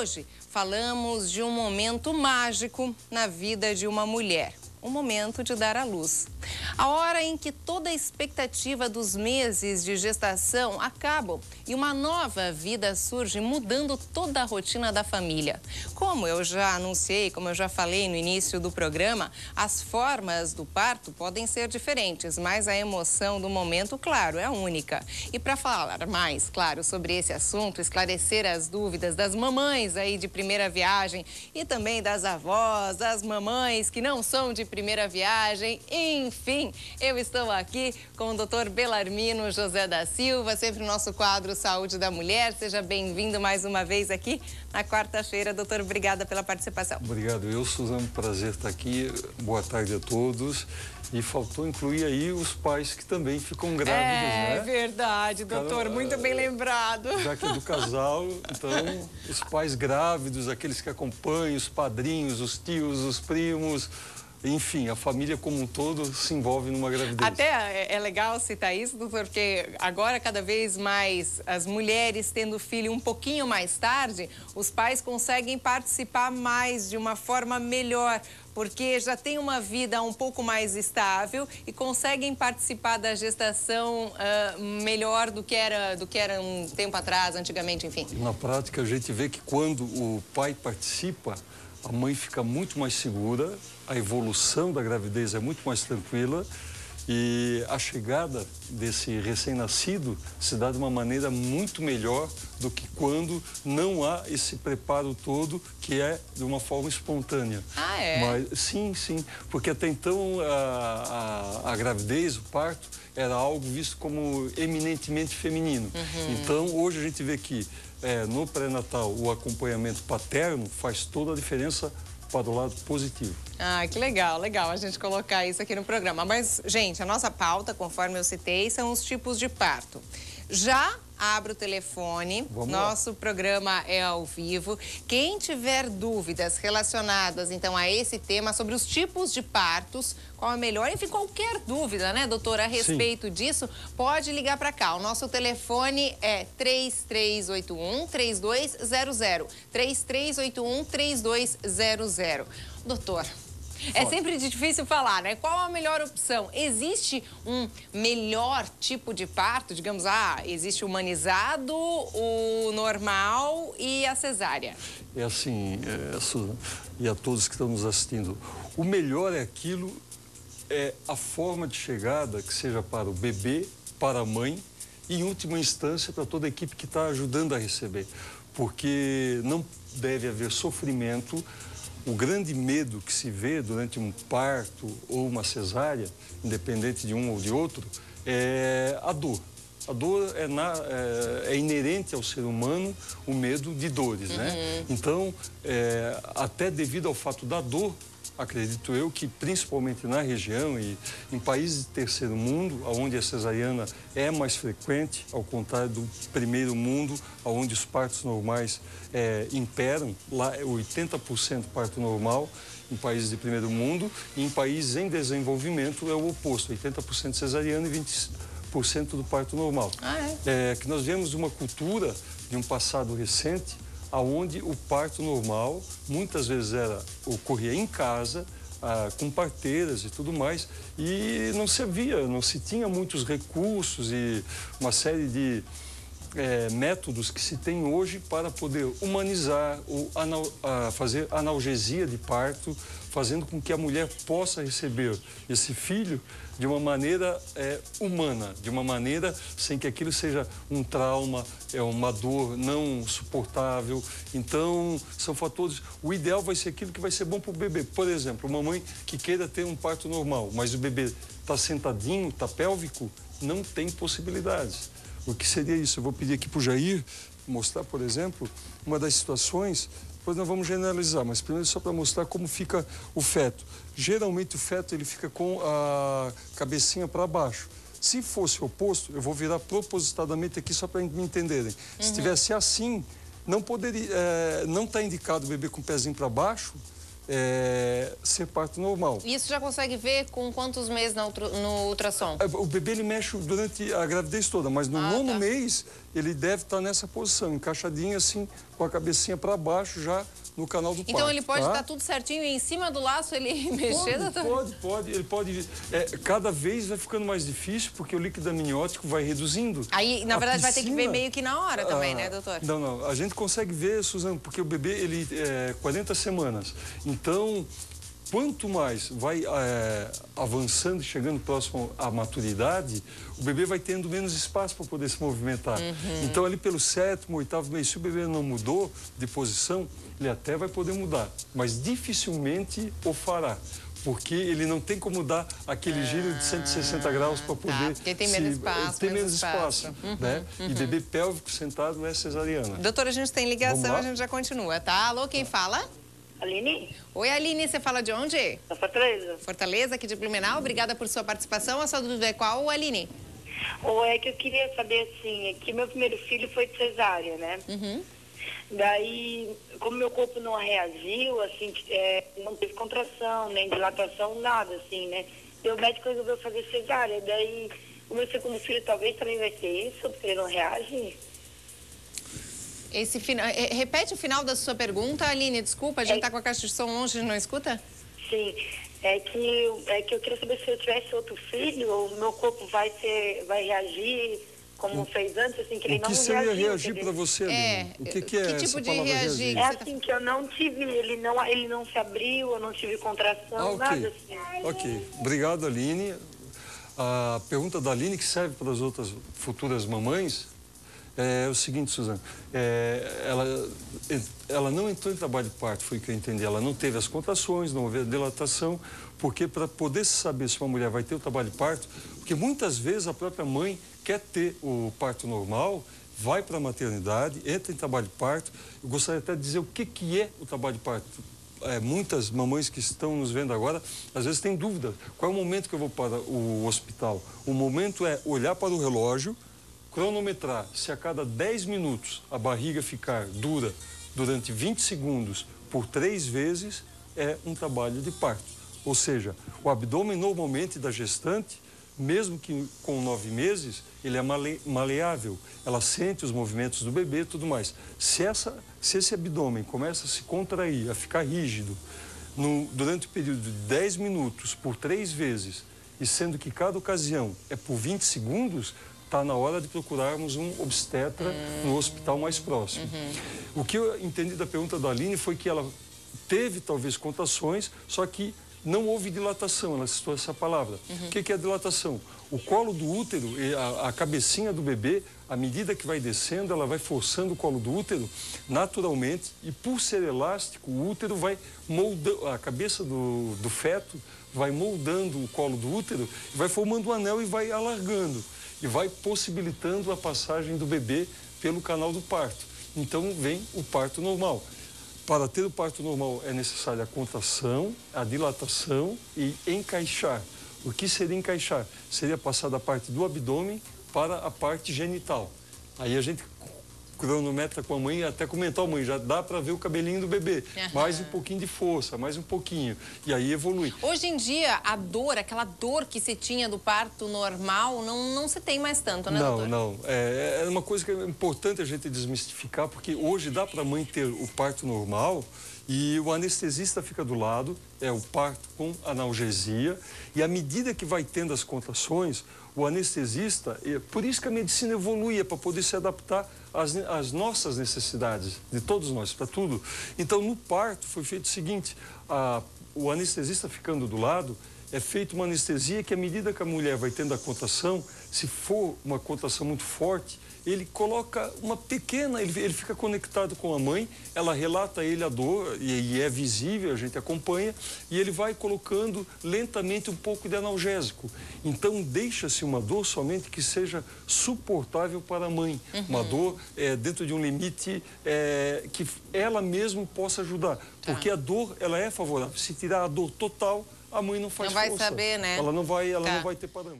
hoje falamos de um momento mágico na vida de uma mulher. O momento de dar à luz. A hora em que toda a expectativa dos meses de gestação acabam e uma nova vida surge, mudando toda a rotina da família. Como eu já anunciei, como eu já falei no início do programa, as formas do parto podem ser diferentes, mas a emoção do momento, claro, é única. E para falar mais, claro, sobre esse assunto, esclarecer as dúvidas das mamães aí de primeira viagem e também das avós, das mamães que não são de primeira viagem, enfim, eu estou aqui com o Dr. Belarmino José da Silva, sempre no nosso quadro Saúde da Mulher. Seja bem-vindo mais uma vez aqui na quarta-feira. Doutor, obrigada pela participação. Obrigado, Suzano, prazer estar aqui. Boa tarde a todos. E faltou incluir aí os pais que também ficam grávidos, né? É verdade, doutor, muito bem lembrado. Já que é do casal, então, os pais grávidos, aqueles que acompanham, os padrinhos, os tios, os primos... Enfim, a família como um todo se envolve numa gravidez. Até é legal citar isso, doutor, porque agora cada vez mais as mulheres tendo filho um pouquinho mais tarde, os pais conseguem participar mais de uma forma melhor, porque já tem uma vida um pouco mais estável e conseguem participar da gestação melhor do que era um tempo atrás, antigamente, enfim. Na prática, a gente vê que quando o pai participa, a mãe fica muito mais segura, a evolução da gravidez é muito mais tranquila e a chegada desse recém-nascido se dá de uma maneira muito melhor do que quando não há esse preparo todo, que é de uma forma espontânea. Ah, é? Mas, sim, porque até então a gravidez, o parto, era algo visto como eminentemente feminino. Então, hoje a gente vê que no pré-natal o acompanhamento paterno faz toda a diferença para o lado positivo. Ah, que legal a gente colocar isso aqui no programa. Mas, gente, a nossa pauta, conforme eu citei, são os tipos de parto. Já abra o telefone, nosso programa é ao vivo. Quem tiver dúvidas relacionadas, então, a esse tema, sobre os tipos de partos, qual é melhor, enfim, qualquer dúvida, né, doutora, a respeito disso, pode ligar para cá. O nosso telefone é 3381-3200, 3381-3200. Doutor, é sempre difícil falar, né? Qual a melhor opção? Existe um melhor tipo de parto? Digamos, existe o humanizado, o normal e a cesárea. É assim, Suzana, e a todos que estão nos assistindo, o melhor é a forma de chegada que seja para o bebê, para a mãe e, em última instância, para toda a equipe que está ajudando a receber. Porque não deve haver sofrimento. O grande medo que se vê durante um parto ou uma cesárea, independente de um ou de outro, é a dor. A dor é inerente ao ser humano, o medo de dores, né? Então, até devido ao fato da dor, acredito eu que principalmente na região e em países de terceiro mundo, onde a cesariana é mais frequente, ao contrário do primeiro mundo, onde os partos normais imperam, lá é 80% parto normal em países de primeiro mundo, e em países em desenvolvimento é o oposto, 80% cesariana e 20% do parto normal. Que nós viemos de uma cultura, de um passado recente, onde o parto normal muitas vezes ocorria em casa, com parteiras e tudo mais, e não se tinha muitos recursos e uma série de métodos que se tem hoje para poder humanizar ou fazer analgesia de parto, fazendo com que a mulher possa receber esse filho de uma maneira humana, de uma maneira sem que aquilo seja um trauma, uma dor não suportável. Então, são fatores... O ideal vai ser aquilo que vai ser bom para o bebê. Por exemplo, uma mãe que queira ter um parto normal, mas o bebê está sentadinho, está pélvico, não tem possibilidades. O que seria isso? Eu vou pedir aqui para o Jair mostrar, por exemplo, uma das situações. Depois nós vamos generalizar, mas primeiro só para mostrar como fica o feto. Geralmente o feto ele fica com a cabecinha para baixo. Se fosse o oposto, eu vou virar propositadamente aqui só para me entenderem. Se tivesse assim, não poderia, não está indicado o bebê com o pezinho para baixo, ser parto normal. E isso já consegue ver com quantos meses no ultrassom? O bebê ele mexe durante a gravidez toda, mas no nono mês ele deve estar nessa posição, encaixadinho assim, com a cabecinha para baixo já no canal do parto. Então ele pode estar tudo certinho e em cima do laço ele mexer, doutor? Pode. Ele pode. Cada vez vai ficando mais difícil porque o líquido amniótico vai reduzindo. Aí, na verdade, vai ter que ver meio que na hora também, né, doutor? Não. A gente consegue ver, Suzano, porque o bebê, ele é 40 semanas. Então, quanto mais vai avançando e chegando próximo à maturidade, o bebê vai tendo menos espaço para poder se movimentar. Então, ali pelo 7º, 8º mês, se o bebê não mudou de posição, ele até vai poder mudar, mas dificilmente o fará. Porque ele não tem como dar aquele giro de 160 graus para poder... Porque tem menos espaço. Tem menos espaço, né? E bebê pélvico sentado é cesariana. Doutora, a gente tem ligação, a gente já continua, tá? Alô, quem fala? Aline? Oi, Aline, você fala de onde? Da Fortaleza. Fortaleza, aqui de Blumenau. Obrigada por sua participação. A sua dúvida é qual, Aline? É que eu queria saber, assim, que meu primeiro filho foi de cesárea, né? Daí, como meu corpo não reagiu, assim, não teve contração, nem dilatação, nada, assim, né? E o médico resolveu fazer cesárea. Daí, o meu segundo filho talvez também vai ser isso, porque ele não reage. Repete o final da sua pergunta, Aline, desculpa, a gente tá com a caixa de som longe, não escuta? Sim, é que eu queria saber se eu tivesse outro filho, o meu corpo vai reagir como fez antes, assim, que ele não reagiu. O que seria reagir para você, Aline? O que é que tipo essa de palavra reagir? É assim, que eu não tive, ele não se abriu, eu não tive contração, nada assim. Ok, obrigado, Aline. A pergunta da Aline, que serve para as outras futuras mamães, é o seguinte, Suzano, ela não entrou em trabalho de parto, foi o que eu entendi, ela não teve as contrações, não houve a dilatação, porque para poder saber se uma mulher vai ter o trabalho de parto, porque muitas vezes a própria mãe quer ter o parto normal, vai para a maternidade, entra em trabalho de parto. Eu gostaria até de dizer o que é o trabalho de parto. Muitas mamães que estão nos vendo agora, às vezes têm dúvida. Qual é o momento que eu vou para o hospital? O momento é olhar para o relógio, cronometrar. Se a cada 10 minutos a barriga ficar dura durante 20 segundos por 3 vezes, é um trabalho de parto. Ou seja, o abdômen normalmente da gestante, mesmo que com 9 meses, ele é maleável. Ela sente os movimentos do bebê e tudo mais. Se esse abdômen começa a se contrair, a ficar rígido, durante o período de 10 minutos por 3 vezes, e sendo que cada ocasião é por 20 segundos, está na hora de procurarmos um obstetra no hospital mais próximo. O que eu entendi da pergunta da Aline foi que ela teve talvez contrações, só que não houve dilatação, ela citou essa palavra. O que é a dilatação? O colo do útero, a cabecinha do bebê, à medida que vai descendo, ela vai forçando o colo do útero naturalmente, e por ser elástico, o útero vai moldando, a cabeça do feto vai moldando o colo do útero, vai formando um anel e vai alargando, e vai possibilitando a passagem do bebê pelo canal do parto. Então vem o parto normal. Para ter o parto normal é necessária a contração, a dilatação e encaixar. O que seria encaixar? Seria passar da parte do abdômen para a parte genital. Aí a gente cronometra com a mãe, até comentar, mãe, já dá para ver o cabelinho do bebê. Mais um pouquinho de força, mais um pouquinho. E aí evolui. Hoje em dia, a dor, aquela dor que se tinha do parto normal, não se tem mais tanto, né, doutor? Não. É uma coisa que é importante a gente desmistificar, porque hoje dá para a mãe ter o parto normal e o anestesista fica do lado, é o parto com analgesia, e à medida que vai tendo as contrações, o anestesista, por isso que a medicina evolui, para poder se adaptar às nossas necessidades, de todos nós, para tudo. Então, no parto, foi feito o seguinte, o anestesista ficando do lado, é feita uma anestesia que, à medida que a mulher vai tendo a contração, se for uma contração muito forte, ele coloca uma pequena, ele fica conectado com a mãe, ela relata a ele a dor, e é visível, a gente acompanha, e ele vai colocando lentamente um pouco de analgésico. Então, deixa-se uma dor somente que seja suportável para a mãe. Uma dor dentro de um limite que ela mesma possa ajudar. Porque a dor, ela é favorável. Se tirar a dor total, a mãe não faz força. Não vai saber, né? Ela não vai ter parâmetro.